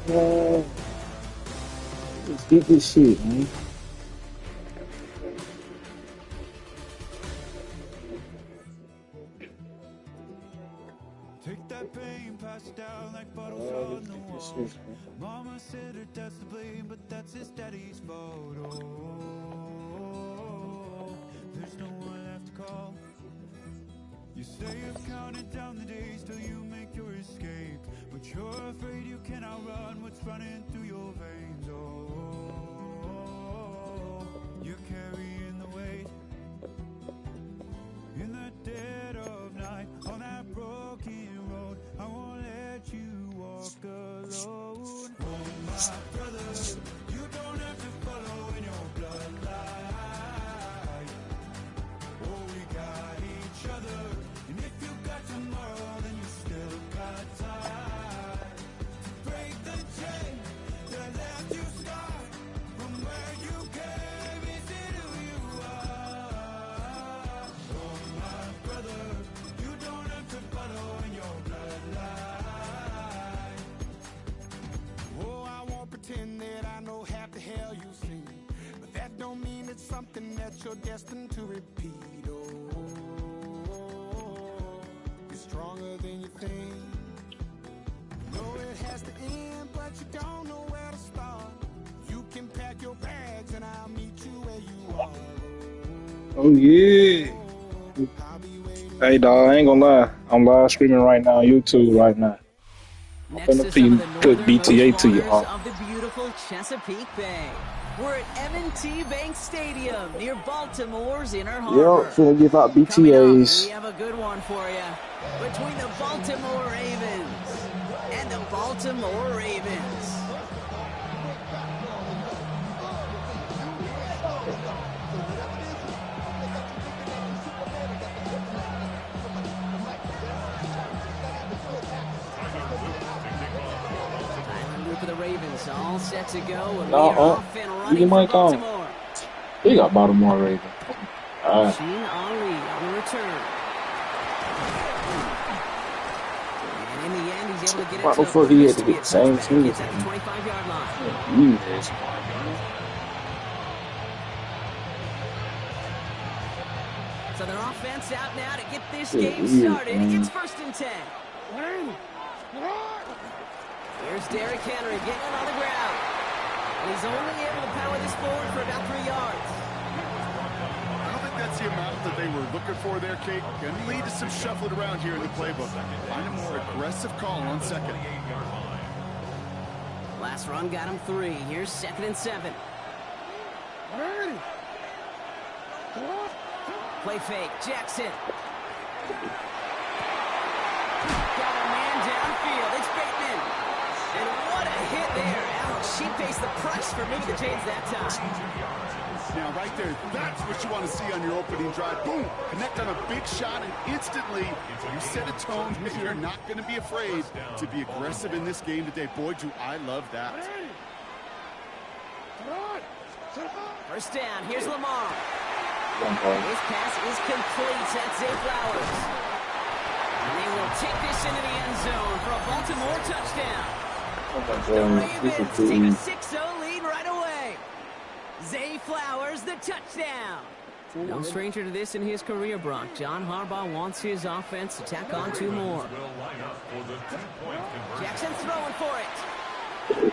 Let's get this shit, man. Take that pain, pass it down like bottles on the wall. Mama said her dad's to blame, but that's his daddy's fault. Oh, there's no one left to call. You say you've counted down the days till you make your escape, but you're afraid you cannot run what's running through your veins. Oh, you're carrying the weight in the dead of night on that broken road. I won't let you walk alone. Oh, my brother, you don't have to follow in your bloodline. Oh, we got each other, and if you got tomorrow, then you still got time to break the chain that left you scarred from where you came into who you are. Oh, my brother, you don't have to follow in your bloodline. Oh, I won't pretend that I know half the hell you've seen, but that don't mean it's something that you're destined to repeat. Oh, you're stronger than you think. Know it has to end, but you don't know where to start. You can pack your bags and I'll meet you where you are. Oh, yeah. I'll be waiting. Hey, dog, I ain't gonna lie. I'm live streaming right now on YouTube right now. I'm Next finna to some of the put northernmost BTA to you, waters huh? of the beautiful Chesapeake Bay. We're at M&T Bank Stadium near Baltimore's Inner Harbor. Yep, finna give out Coming up, BTAs. we have a good one for you. Between the Baltimore Ravens and the Baltimore Ravens. Tyler Luke of the Ravens all set to go. And we are off and You running for might come. Baltimore. He got Baltimore Ravens. All right. Sheen Ali on the return. And in the end, he's able to get it Why to the fuck he had to be a get the same touchback. team? Gets at the 25-yard line. Jesus. So their offense out now to get this Yeah, game weird, started. man. It's 1st and 10. Here's Derrick Henry getting it on the ground. And he's only able to power this forward for about 3 yards. I don't think that's the amount that they were looking for there, Kate. Going to lead to some shuffling around here in the playbook. Find a more aggressive call on second. Last run got him 3. Here's 2nd and 7. Play fake. Jackson. Got a man downfield. It's Bateman. And what a hit there. Ouch. She pays the price for moving the chains that time. Now, right there, that's what you want to see on your opening drive. Boom! Connect on a big shot, and instantly you set a tone. Maybe you're not going to be afraid to be aggressive in this game today. Boy, do I love that. First down. Here's Lamar. His pass is complete. That's Zay Flowers. And they will take this into the end zone for a Baltimore touchdown. The Ravens take a 6-0 lead right away. Zay Flowers, the touchdown. No stranger to this in his career, Brock. John Harbaugh wants his offense to tack on 2 more. Jackson throwing for it.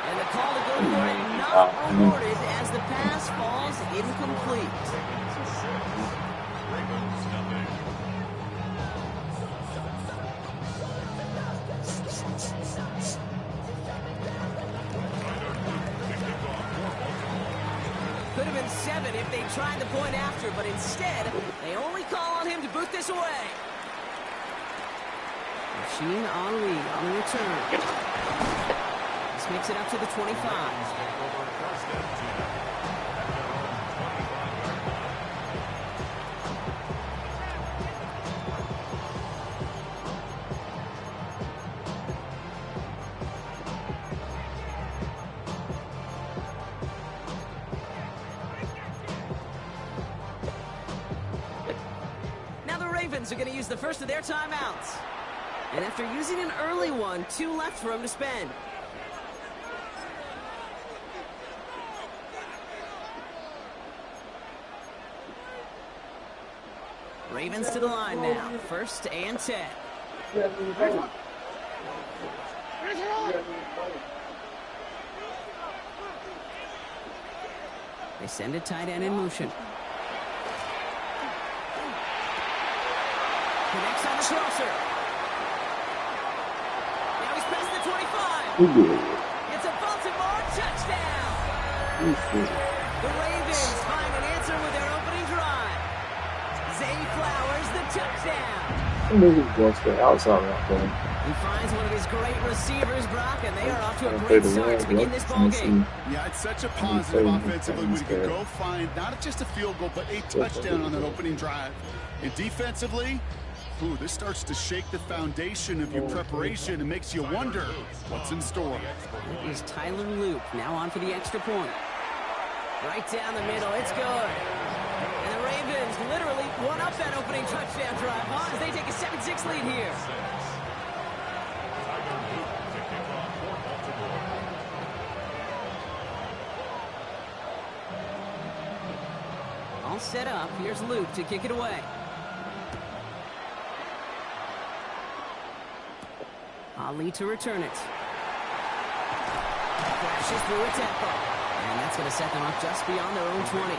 And the call to go for it not rewarded as the pass falls incomplete. Could have been 7 if they tried the point after, but instead, they only call on him to boot this away. Sheen Ali on the return. This makes it up to the 25. Now the Ravens are going to use the first of their timeouts. And after using an early one, 2 left for him to spend. Ravens to the line now. 1st and 10. They send a tight end in motion. Connects on the crosser. Now he's past the 25. It's a Baltimore touchdown. The Ravens find an answer with their opening drive. Zay Flowers, the touchdown. He finds one of his great receivers, Brock, and they are off to a great start to begin this ball game. Yeah, it's such a positive offensively when you can go find not just a field goal, but a touchdown on that opening drive. And defensively, ooh, this starts to shake the foundation of your preparation and makes you wonder what's in store. Here's Tyler Luke now on for the extra point. Right down the middle, it's good. And the Ravens literally won up that opening touchdown drive, huh? As they take a 7-6 lead here. All set up. Here's Luke to kick it away. Ali to return it. Crashes through a tackle. And that's going to set them up just beyond their own 20.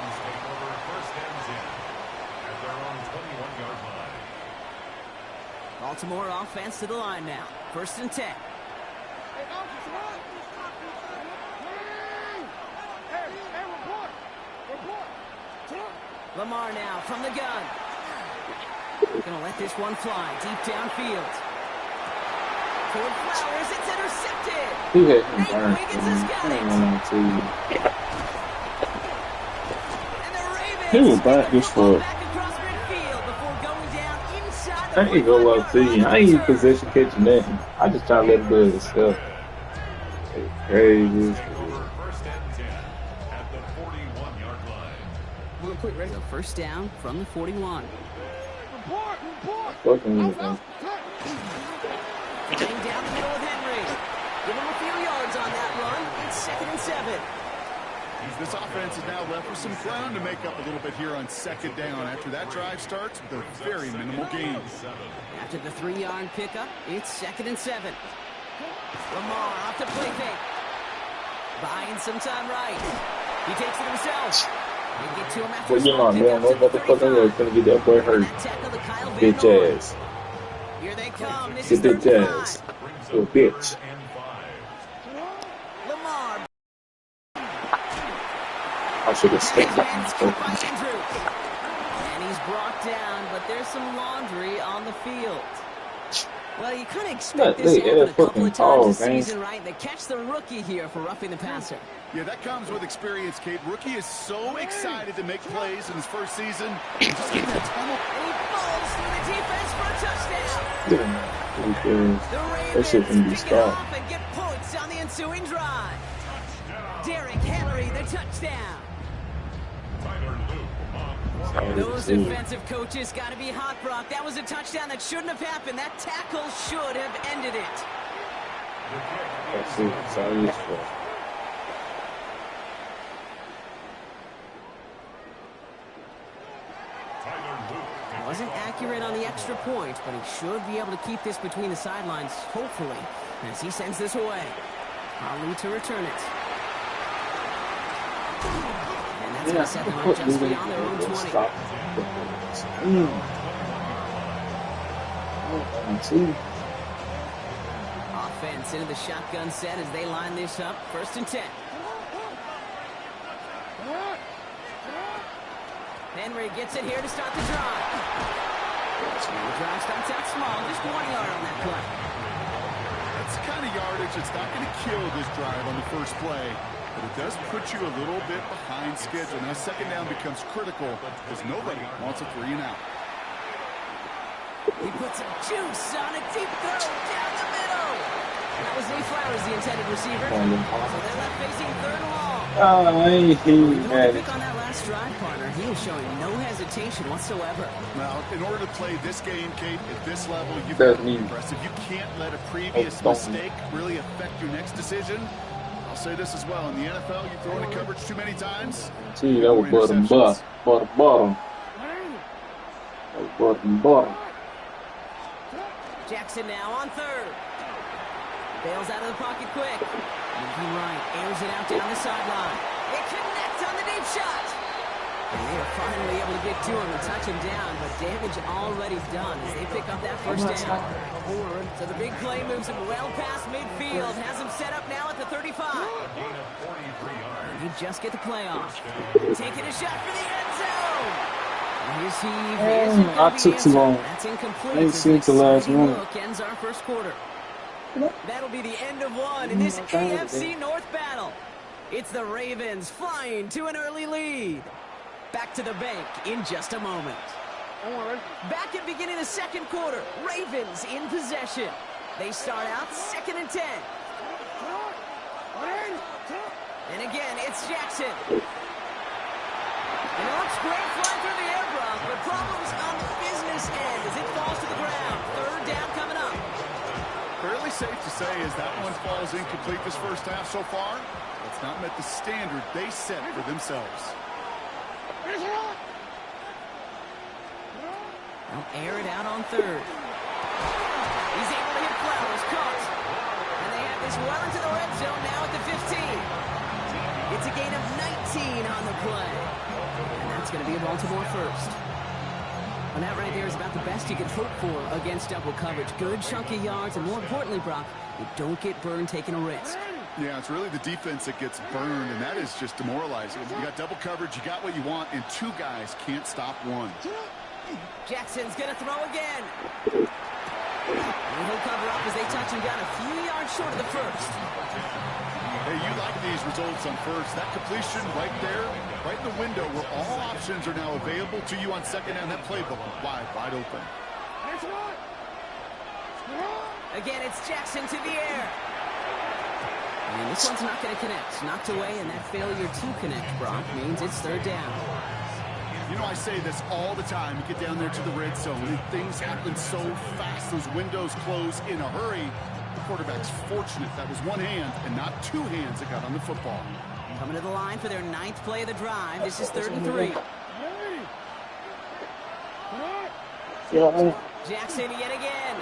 Baltimore offense to the line now. 1st and 10. Lamar now from the gun. Gonna let this one fly deep downfield. Toward Flowers, it's intercepted. He had him Nate burned. Wiggins has got it. And the Ravens He was burnt this for. back across midfield before going down inside I the ain't go up 45-yard to line you. of I ain't return. possession catching nothing. I just try to let him do his stuff. Crazy. So 1st down from the 41. Fucking with him. Getting down the middle with Henry. Give him a few yards on that run. It's 2nd and 7. This offense is now left with some ground to make up a little bit here on 2nd down after that drive starts with a very minimal gain. After the 3-yard pickup, it's 2nd and 7. Lamar off the play fake. Buying some time right. He takes it himself. They get to him after Well, you know, a man, no motherfucking way gonna get that boy hurt. That tackle to Kyle Van Bitch Noy. ass. Here they come. This The is 3rd bitch and ass. 5. Little bitch. Lamar. I should have stayed back. Hands caught by Andrews. And he's brought down, but there's some laundry on the field. Well, you kind of expect this to happen a couple of times this season, right? They catch the rookie here for roughing the passer. Yeah, that comes with experience, Kate. Rookie is so excited to make plays in his first season. Just getting that tunnel. And he falls through the defense for a touchdown. The That shit Ravens can be pick it stopped. off and get points on the ensuing drive. Derrick Henry, the touchdown. Those defensive coaches got to be hot, Brock. That was a touchdown that shouldn't have happened. That tackle should have ended it. That's it. That's all it is for. Wasn't accurate on the extra point, but he should be able to keep this between the sidelines, hopefully, as he sends this away. Ali to return it. And that's going to set them up just beyond their own 20. Offense into the shotgun set as they line this up. 1st and 10. Henry gets it here to start the drive. The drive starts out small, just 1 yard on that play. That's the kind of yardage that's not going to kill this drive on the first play, but it does put you a little bit behind schedule. Now 2nd down becomes critical because nobody wants a 3 and out. He puts some juice on a deep throw down the middle. That was Zay Flowers, the intended receiver. So they're left facing 3rd and long. I ain't If you want to mad pick at on that last drive, partner, he is showing no hesitation whatsoever. Well, in order to play this game, Kate, at this level, you've That's got to be me. aggressive. You can't let a previous Don't me. mistake really affect your next decision. I'll say this as well. In the NFL, you throw into coverage too many times. See, that was more bottom, interceptions. bottom. That was bottom. Jackson now on third. Bails out of the pocket quick. Moving right, airs it out down the sideline. They connect on the deep shot. And they are finally able to get to him and touch him down, but damage already done as they pick up that first down. So the big play moves him well past midfield, has him set up now at the 35. And he just get the play off. Taking a shot for the end zone. I took too long. That's incomplete. I ain't seen it the last one. Look ends our first quarter. That'll be the end of one in this AFC North battle. It's the Ravens flying to an early lead. Back to the bank in just a moment. Back at beginning of the second quarter, Ravens in possession. They start out 2nd and 10. And again, it's Jackson. And it looks great flying through the air, Brock, but problems on the business end as it falls to the ground. Third down coming up. Fairly safe to say as that one falls incomplete this first half so far. It's not met the standard they set for themselves. They'll air it out on third. He's able to hit Flowers, caught. And they have this well into the red zone now at the 15. It's a gain of 19 on the play. And that's going to be a Baltimore first. And that right there is about the best you can hope for against double coverage. Good chunky yards, and more importantly, Brock, you don't get burned taking a risk. Yeah, it's really the defense that gets burned, and that is just demoralizing. You got double coverage, you got what you want, and two guys can't stop one. Jackson's going to throw again. And he'll cover up as they touch him down a few yards short of the first. Hey, you like these results on first. That completion right there, right in the window where all options are now available to you on second down. That playbook wide open. Again, it's Jackson to the air. And this one's not going to connect. Knocked away, and that failure to connect, Brock, means it's third down. You know, I say this all the time. You get down there to the red zone, and things happen so fast. Those windows close in a hurry. The quarterback's fortunate that was one hand and not two hands that got on the football. Coming to the line for their 9th play of the drive. This is 3rd and 3. Jackson yet again.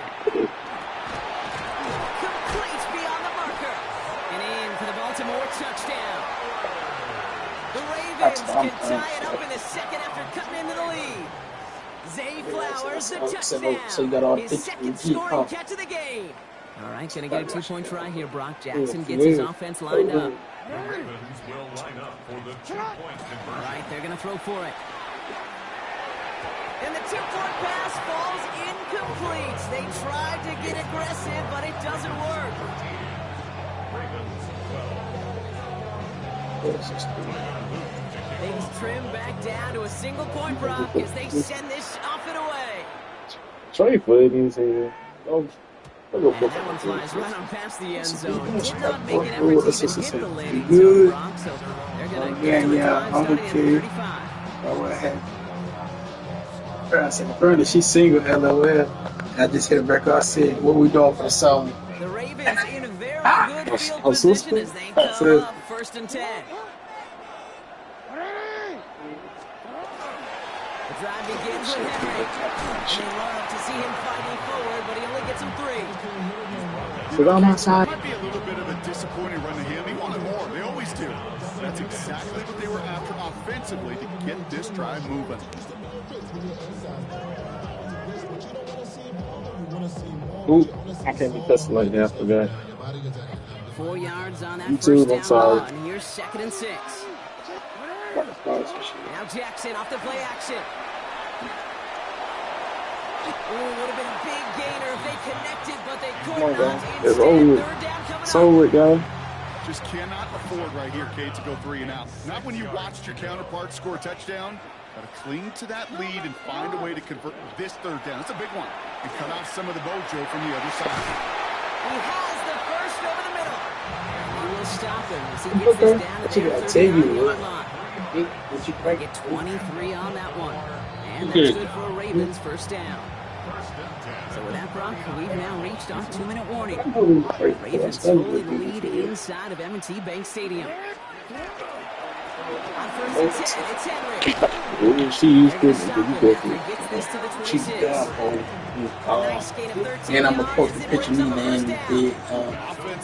Complete beyond the marker. And in for the Baltimore touchdown. The Ravens can tie it up in the second after cutting into the lead. Zay Flowers, the touchdown. His second scoring catch of the game. All right, going to get a 2-point try here, Brock. Jackson gets his offense lined up. All right, they're going to throw for it. And the 2-point pass falls incomplete. They tried to get aggressive, but it doesn't work. Things trim back down to a single point, Brock, as they send this off and away. Trey for it is here. And that one flies right on past the end zone. Did not make an effort to even hit the landing zone, Brock, so they're going to get to the drive starting at the 35. I said, Bernie, she single, LOL. I just hit a record. I said, what we doing for the song? The Ravens in a very good field position as they come up 1st and 10. The drive begins with Henry. And they love to see him fighting forward, but he only gets him 3. So on my side. Might be a little bit of a disappointing run to him. He wanted more. They always do. That's exactly what they were after offensively to get this drive moving. Ooh, I can't be cussing like that, I forgot. 4 yards on that YouTube, first I'm down sorry. run. Here's 2nd and 6. Now Jackson off the play action. Ooh, would have been a big gainer if they connected, but they could Come on, not. guys. Instead, It's over. third down coming It's over with, guys. Just cannot afford right here, Kate, to go 3 and out. Not when you watched your counterpart score a touchdown. Got to cling to that lead and find a way to convert this third down. It's a big one. And cut off some of the mojo from the other side. He has the first over the middle. He will stop nothing as he gets this down to What you their gotta tell you, 39-yard line. what you They think? get 23 on that one. And that's good for a Ravens first down. So with that, Brock, we've now reached our 2-minute warning. Ravens holding the lead inside of M&T Bank Stadium. On first and 10, it's Henry. She used They're to gonna be stop him after he gets this to the She's 26. down, bro. Nice gain of 13 And I'm gonna yards post as a it picture brings of me, up a first man, down.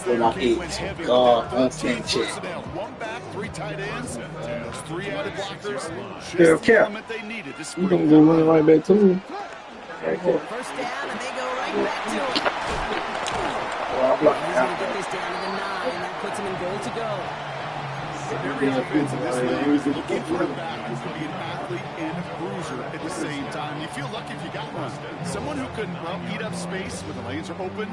with my ex. On Snapchat. One back, 3 tight ends, and those 3 added blockers. Just Carol, the Carol. element they needed to You spring gonna go running right back to him. First down, and they go right back to him. Well, I'm like, He's going to get this down to the 9. That puts him in goal to go. Every offense in this league is looking for a back who can be an athlete and a bruiser at the same time. You feel lucky if you got one. Someone who can, well, eat up space when the lanes are open,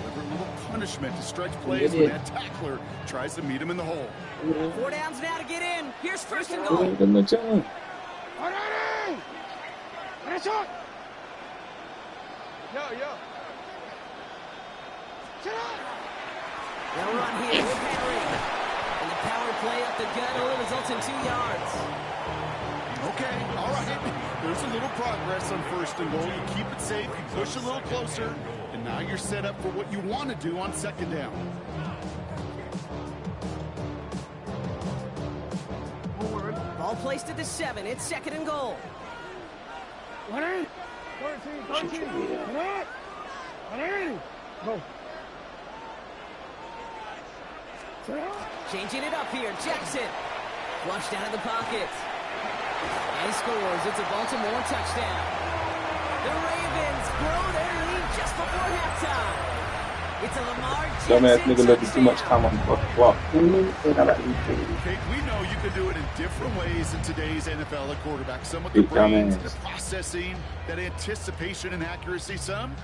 deliver a little punishment to stretch plays when that tackler tries to meet him in the hole. 4 downs now to get in. Here's first and goal. Give him a chance. They'll run here with Henry. And the power play up the gut only results in 2 yards. Okay, all right. There's a little progress on first and goal. You keep it safe, you push a little closer, and now you're set up for what you want to do on second down. Ball placed at the 7. It's second and goal. Changing it up here. Jackson. Flushed out of the pocket. And he scores. It's a Baltimore touchdown. The Ravens grow their lead just before halftime. It's a Lamar Dumbass Jackson nigga looking too much touchdown. time on the fucking clock. Kate, we know you can do it in different ways in today's NFL at quarterback. Some with the Big brains, dumbass. the processing, that anticipation and accuracy. Some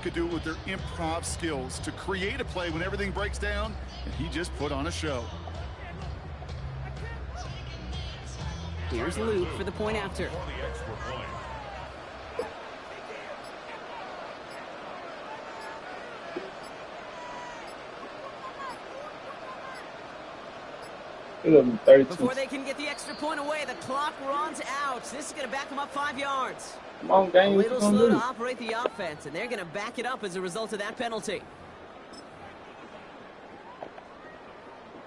could do it with their improv skills to create a play when everything breaks down, and he just put on a show. Here's Luke for the point after. Before they can get the extra point away, the clock runs out. This is going to back them up 5 yards. Come on, A gang. What little you gonna slow to do? operate the offense, and they're going to back it up as a result of that penalty.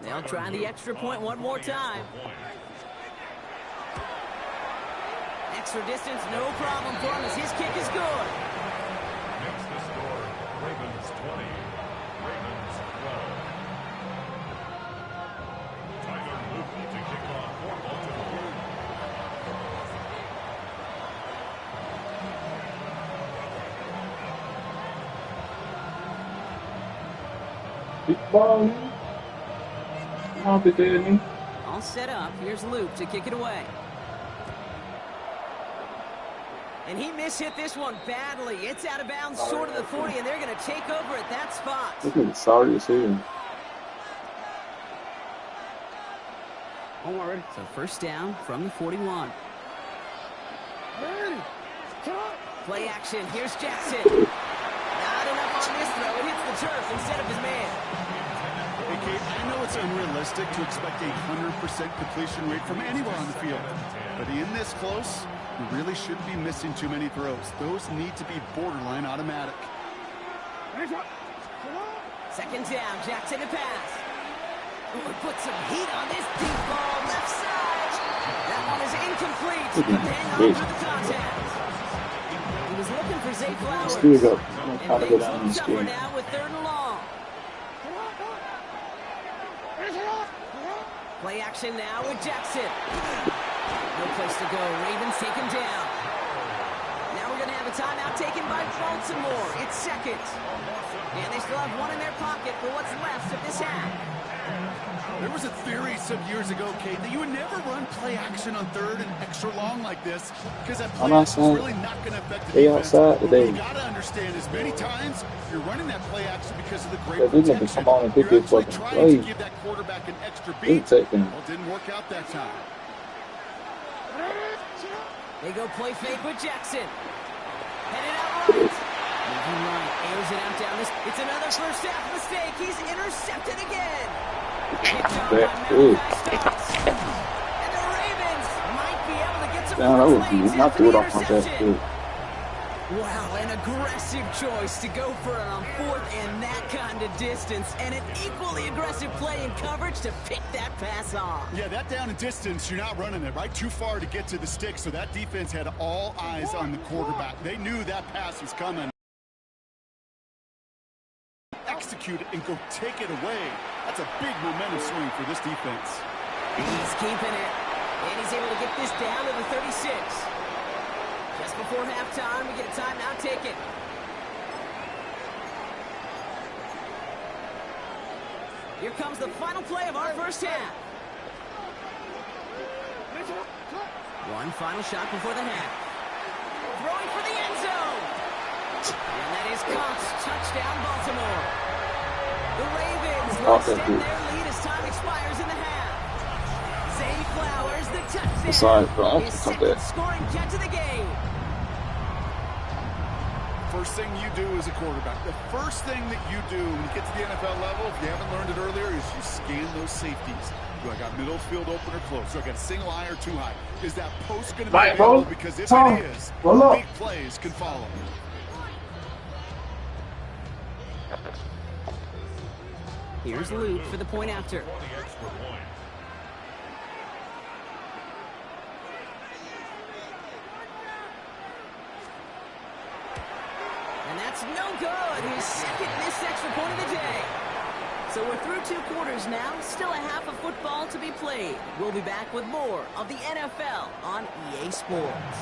They'll try the extra point one more time. Extra distance, no problem for him as his kick is good. Makes the score Ravens 20, Ravens 12. Tyler Luke to kick off for Baltimore. Big ball, man. Come on, big daddy. All set up. Here's Luke to kick it away. And he mishit this one badly. It's out of bounds short of the 40, and they're going to take over at that spot. This nigga sorry as hell. So first down from the 41. Play action. Here's Jackson. Not enough on this throw. It hits the turf instead of his man. Hey, Kate, I know it's unrealistic to expect a 100% completion rate from anywhere on the field, but in this close, you really shouldn't be missing too many throws. Those need to be borderline automatic. Second down. Jackson to pass. Ooh, put some heat on this deep ball left side. That one is incomplete. But hang on to the contact. He was looking for Zay Flowers. Still go. I'm trying to And go things down look and tougher score. now with 3rd and long. Play action now with Jackson. No place to go. Ravens take him down. Now we're going to have a timeout taken by Baltimore. It's second. And they still have one in their pocket for what's left of this half. There was a theory some years ago, Kate, that you would never run play action on 3rd and extra long like this because that play I'm action is outside. really not going to affect the They defense. outside But today. you got to understand, as many times you're running that play action because of the great Yeah, these niggas protection. come on and pick You're this actually fucking trying to play. give that quarterback an extra They beat. take him. Well, it didn't work out that time. They go play fake with Jackson. Headed out right. Moving right. Airs it out down this. It's another first half mistake. He's intercepted again. That good. And the Ravens might be able to get some Damn, that was plays good. Not after threw the it off my back interception. foot. Wow, an aggressive choice to go for it on 4th and that kind of distance, and an equally aggressive play in coverage to pick that pass off. Yeah, that down and distance, you're not running it, right? Too far to get to the stick, so that defense had all eyes on the quarterback. They knew that pass was coming. Execute it and go take it away. That's a big momentum swing for this defense. He's keeping it, and he's able to get this down to the 36. Just before halftime, we get a timeout taken. Here comes the final play of our first half. One final shot before the half. Throwing for the end zone. And that is caught. Touchdown, Baltimore. The Ravens will extend their lead as time expires in the half. Zay Flowers, the touchdown. His second scoring catch of the game. First thing you do as a quarterback, the first thing that you do when you get to the NFL level, if you haven't learned it earlier, is you scan those safeties. Do I got middle field open or close? Do I got a single eye or two high? Is that post going to be available? Because if it is, big plays can follow. Here's Luke for the point after. And that's no good. His second missed extra point of the day. So we're through 2 quarters now. Still a half of football to be played. We'll be back with more of the NFL on EA Sports.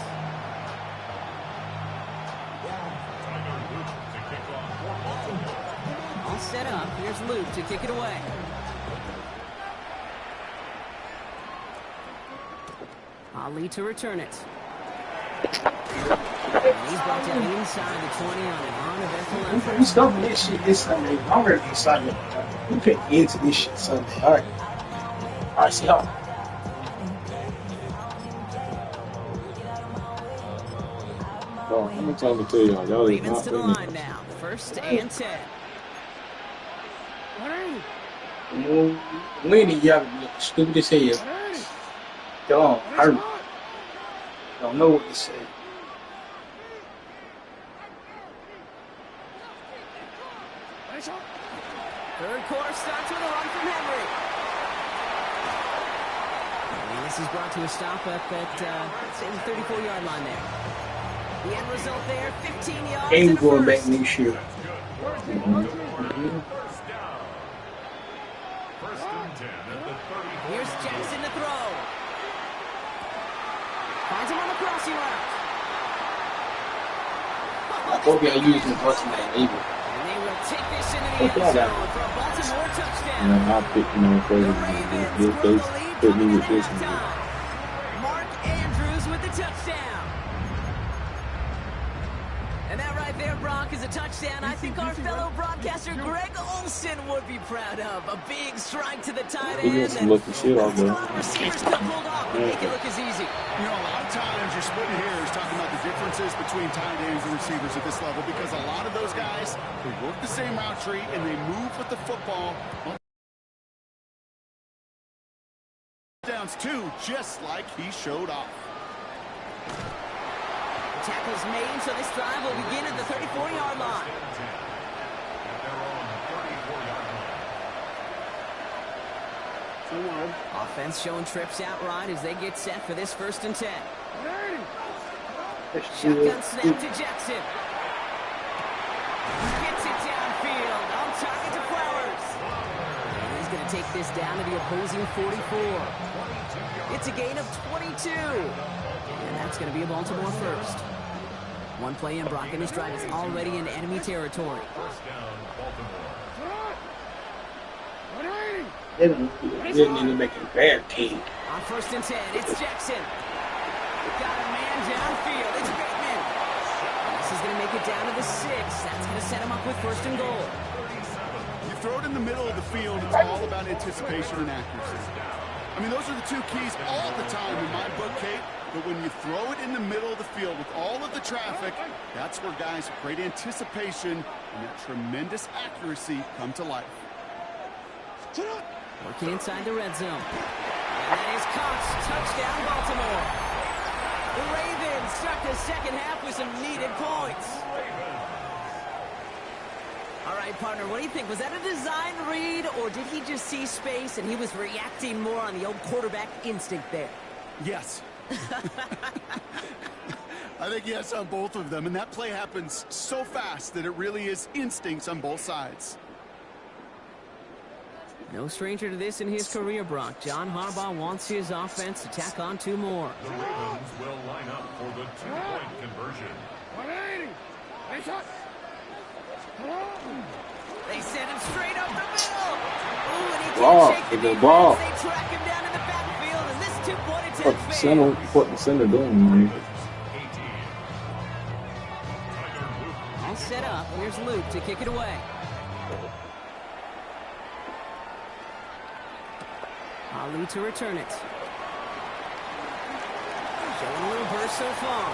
All set up. Here's Luke to kick it away. Ali to return it. And he's brought down inside the 20 on an uneventful effort. We stuffing this shit this Sunday. I'm ready to get Sunday. We couldn't get into this shit Sunday. All right, see y'all. Oh, how many times I tell y'all? Y'all is Ravens not to the winning. line now. 1st and 10. Winning, y'all be stupid as hell. Don't hurt. Don't know what to say. Third quarter starts with a run from Henry. And this is brought to a stop up at, say, the 34-yard line there. The end result there, 15 yards Ain't and a going back first. next year. Here's Jackson to throw. Finds him on the crossing route. I hope y'all using the button that evil. And they will take this into the end zone for a Baltimore touchdown. And I'm not picking on The crazy. Ravens They grow the lead put me coming with into this one. halftime. Mark Andrews with the touchdown. And that right there, Brock, is a touchdown I think our fellow broadcaster Greg Olson would be proud of. A big strike to the tight He end. gets some lucky shit off A there. lot of receivers come pulled off and make it look as easy. You know, a lot of times you're splitting hairs talking about the differences between tight ends and receivers at this level because a lot of those guys, they work the same route tree and they move with the football. Downs too, just like he showed off. Tackle's made, so this drive will begin at the 34-yard line. Offense showing trips out right as they get set for this 1st and 10. Shotgun snap to Jackson. Gets it downfield. On target to Flowers. And he's going to take this down to the opposing 44. It's a gain of 22. And that's going to be a Baltimore first. One play in, Brock, and this drive is already in enemy territory. They didn't need to make a bad team. On 1st and 10, it's Jackson. Got a man downfield. It's Bateman. This is going to make it down to the 6. That's going to set him up with 1st and goal. You throw it in the middle of the field, it's all about anticipation and accuracy. I mean, those are the 2 keys all the time in my book, Kate. But when you throw it in the middle of the field with all of the traffic, that's where guys with great anticipation and that tremendous accuracy come to life. Working inside the red zone. And that is caught. Touchdown, Baltimore. The Ravens start the second half with some needed points. All right, partner, what do you think? Was that a design read, or did he just see space and he was reacting more on the old quarterback instinct there? Yes. I think yes on both of them, and that play happens so fast that it really is instincts on both sides. No stranger to this in his career, Brock. John Harbaugh wants his offense to tack on 2 more. The Ravens will line up for the 2-point conversion. 180. Hey, shot. They send him straight up the middle. Ooh, and he Ball. can't shake The the ball. defense. They track him down in the backfield, and this 2-point What attempt the center? fails. What the center doing, man? 18. Tyler Luke. All set up. Here's Luke to kick it away. Ali to return it. Showing a little burst so far.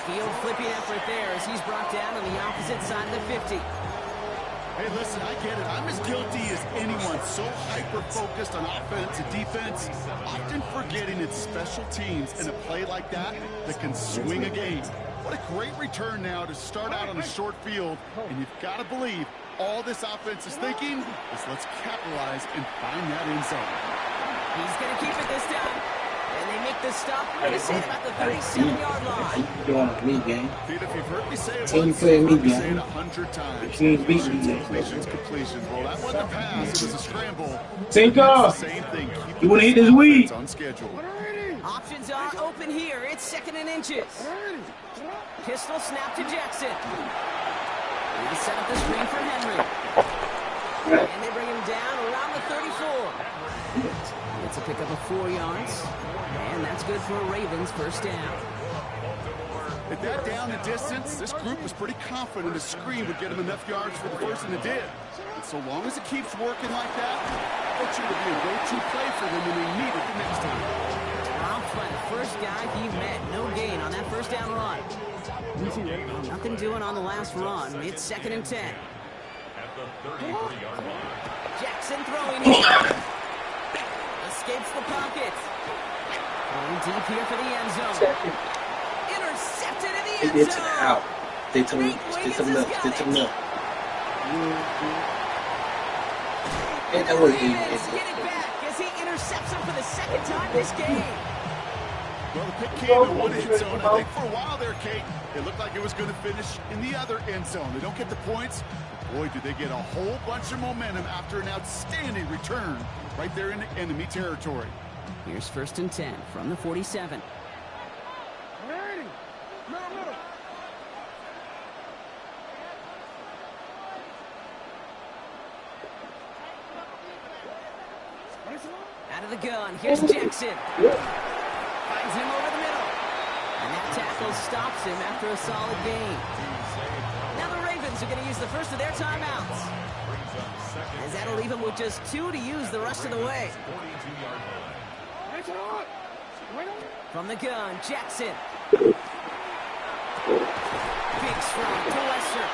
Field flipping effort there as he's brought down on the opposite side of the 50. Hey, listen, I get it. I'm as guilty as anyone. So hyper-focused on offense and defense, often forgetting it's special teams and a play like that that can swing a game. What a great return now to start out on a short field, and you've got to believe all this offense is thinking is let's capitalize and find that end zone. He's going to keep it this time. And they make the stop right at about the 37-yard line. You doing with me, gang? Dude, if you've heard me say it Team once, play you've me, heard me gang. say it 100 times. Team beat me, Completions, gang. completions. Well, that wasn't a pass. It was a scramble. Take It's off. the same thing. Keep You wanna hit this offense weed? on schedule. Options are open here. It's 2nd and inches. Pistol snap to Jackson. They set up the screen for Henry. And they bring him down around the 34. It's a pickup of 4 yards. And that's good for a Ravens first down. At that down and distance, this group was pretty confident a screen would get him enough yards for the first, and it did. And so long as it keeps working like that, I bet you it'll be a go-to play for them when they need it the next time. Off by the first guy he met. No gain on that first down run. Nothing doing on the last run. It's 2nd and 10. At the 33-yard line. Jackson throwing here. Escapes the pocket. Going deep here for the end zone. Intercepted in the They end did zone. out. They took him. They took him up. They took him up. And that was Ravens get it back as he intercepts him for the 2nd time this game. Well, the pick came in one end zone. I think for a while there, Kate, it looked like it was going to finish in the other end zone. They don't get the points. But boy, did they get a whole bunch of momentum after an outstanding return right there in the enemy territory. Here's 1st and 10 from the 47. Out of the gun. Here's Jackson. Finds him over the middle. And that tackle stops him after a solid gain. Now the Ravens are going to use the first of their timeouts. As that'll leave him with just 2 to use the rest of the way. 42-yard line. From the gun, Jackson. Big strong to Lester.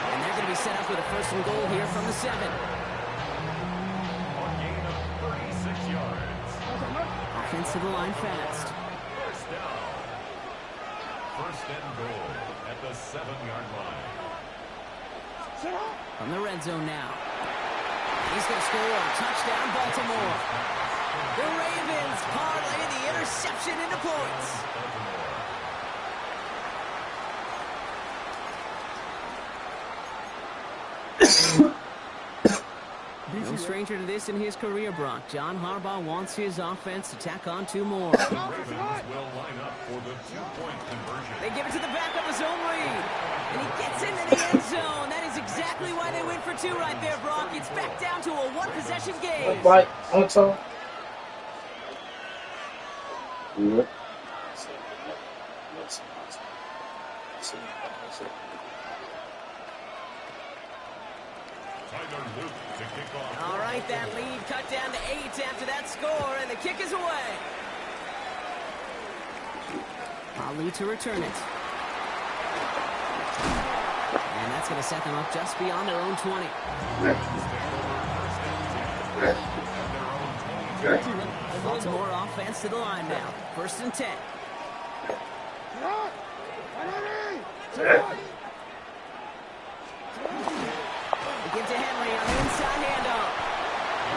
And they're going to be set up with a 1st and goal here from the 7. On gain of 36 yards. Offensive line fast. First down. 1st and goal at the 7-yard line. From the red zone now. He's going to score. Touchdown, Baltimore. The Ravens parlay the interception into points. No stranger to this in his career, Brock. John Harbaugh wants his offense to tack on 2 more. The Ravens will line up for the 2-point conversion. They give it to the back of his own read. And he gets into the end zone. That is exactly why they went for 2 right there, Brock. It's back down to a 1-possession game. Right on top. Yep. Tyler Luke to kick off. All right, that lead cut down to 8 after that score, and the kick is away. Ali to return it. And that's going to set them up just beyond their own 20. Baltimore offense to the line now. 1st and 10. They give to Henry on the inside handoff.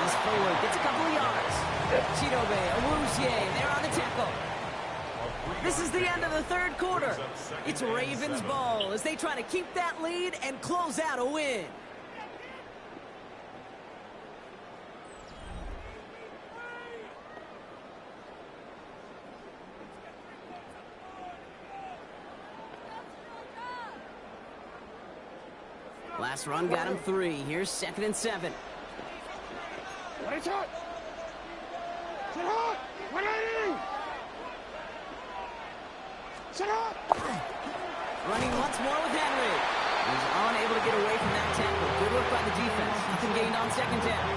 He's forward, gets a couple of yards. Chidobe, Awuzie, they're on the tackle. This is the end of the 3rd quarter. It's Ravens ball as they try to keep that lead and close out a win. Last run got him 3. Here's 2nd and 7. Running once more with Henry. He's unable to get away from that tackle. Good work by the defense. Nothing gained on 2nd down.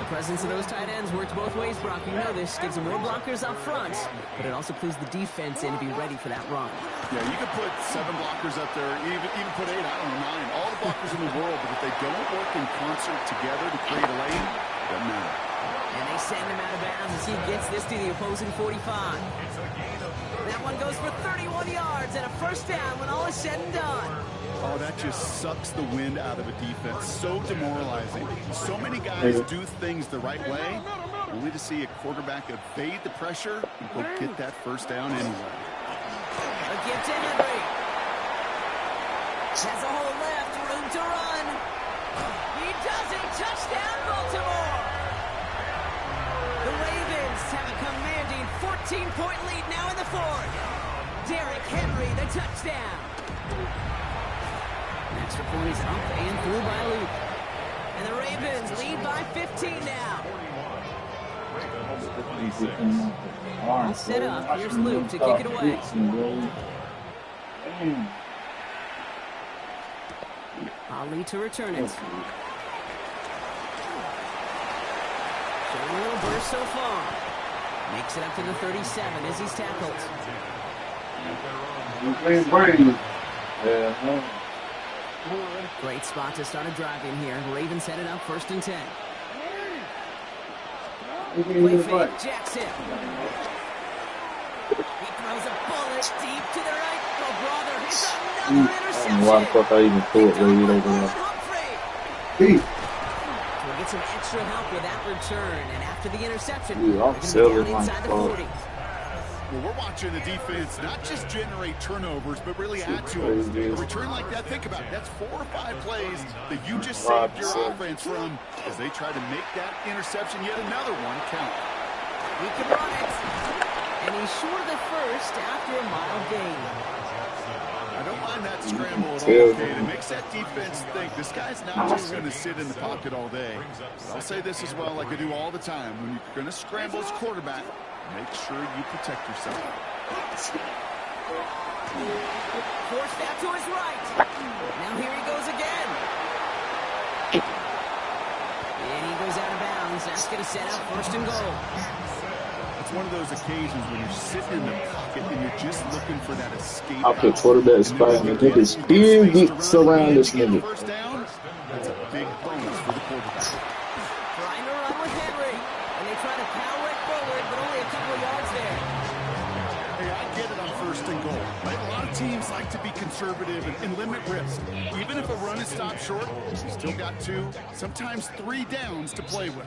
The presence of those tight ends works both ways, Brock. You know this. Gives them more blockers up front, but it also clues the defense in to be ready for that run. Yeah, you could put 7 blockers up there, even put 8, I don't know, 9. All the blockers in the world, but if they don't work in concert together to create a lane, it doesn't matter. And they send him out of bounds as he gets this to the opposing 45. That one goes for 31 yards and a 1st down when all is said and done. Oh, that just sucks the wind out of a defense. So demoralizing. So many guys do things the right way, only to see a quarterback evade the pressure and go get that 1st down anyway. A give to Henry. Has a hole left, room to run. He does it. Touchdown, Baltimore. The Ravens have a commanding 14-point lead now in the 4th. Derrick Henry, the touchdown. Extra point is up and through by Luke. And the Ravens lead by 15 now. All set up. Here's Luke to kick it away. Ali to return it. Showing a little burst so far. Makes it up to the 37 as he's tackled. Great spot to start a drive in here. Ravens headed up 1st and 10. Play fake, Jackson. He throws a bullet deep to the right. Oh, brother, here's another interception. Why the fuck I even threw it way over there? Humphrey. So we get some extra help with that return, and after the interception, Dude, they're I'm going to be selling down inside the my 40. Well, we're watching the defense not just generate turnovers, but really add to them. A return like that, think about it. That's 4 or 5 plays that you just saved your offense from as they try to make that interception, yet another one, count. He can run it. And he's short of the 1st after a mild gain. I don't mind that scramble at all, Kate. It makes that defense think this guy's not just going to sit in the pocket all day. But I'll say this as well, like I do all the time. When you're going to scramble as quarterback, make sure you protect yourself. Forced out to his right. Now here he goes again. And he goes out of bounds. That's going to set up 1st and goal. It's one of those occasions when you're sitting in the pocket and you're just looking for that escape. I put quarterback spot and the nigga still gets around this nigga. 1st down, that's a big bonus for the quarterback. Trying to run with Henry. And they try to power it forward, but only a couple of yards there. Hey, I get it on 1st and goal. Right? A lot of teams like to be conservative and limit risk. Even if a run is stopped short, you still got 2, sometimes 3 downs to play with.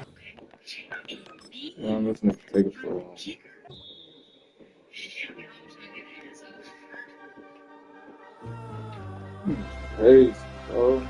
Yeah, let's not take it for a while. Hey, oh.